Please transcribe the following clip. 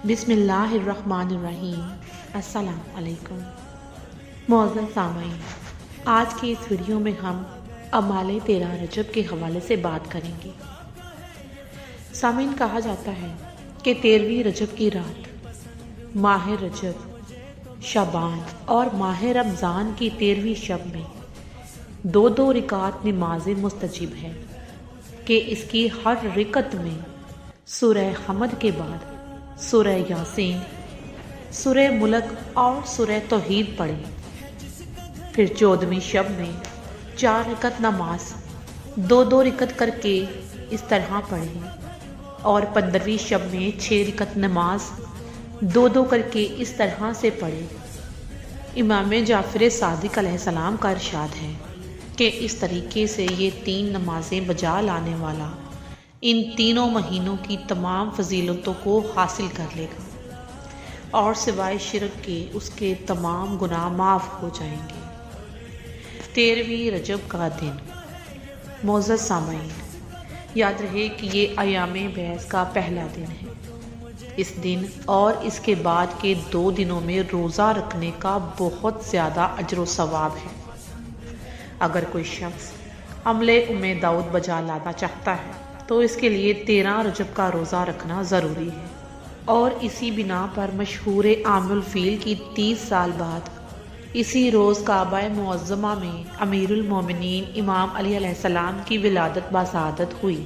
بسم اللہ الرحمن الرحیم۔ السلام علیکم معزز سامعین، آج کی اس ویڈیو میں ہم اعمال 13 رجب کے حوالے سے بات کریں گے۔ سامعین، کہا جاتا ہے کہ 13ویں رجب کی رات ماہ رجب، شعبان اور ماہ رمضان کی 13ویں شب میں دو رکعت نماز مستجب ہے کہ اس کی ہر رکعت میں سورہ حمد کے بعد سورہ یاسین، سورہ ملک اور سورہ توحید پڑھیں۔ پھر 14ویں شب میں 4 رکعت نماز دو رکعت کر کے اس طرح پڑھیں، اور 15ویں شب میں 6 رکعت نماز دو کر کے اس طرح سے پڑھیں۔ امام جعفر صادق علیہ السلام کا ارشاد ہے کہ اس طریقے سے یہ 3 نمازیں بجا لانے والا ان تینوں مہینوں کی تمام فضیلتوں کو حاصل کر لے گا، اور سوائے شرک کے اس کے تمام گناہ معاف ہو جائیں گے۔ 13ویں رجب کا دن، معزز سامعین، یاد رہے کہ یہ ایام بیض کا پہلا دن ہے۔ اس دن اور اس کے بعد کے 2 دنوں میں روزہ رکھنے کا بہت زیادہ اجر و ثواب ہے۔ اگر کوئی شخص عمل داؤد بجا لانا چاہتا ہے تو اس کے لیے 13 رجب کا روزہ رکھنا ضروری ہے، اور اسی بنا پر مشہور عام الفیل کی 30 سال بعد اسی روز کعبہ معظمہ میں امیر المومنین امام علی علیہ السلام کی ولادت بسعادت ہوئی۔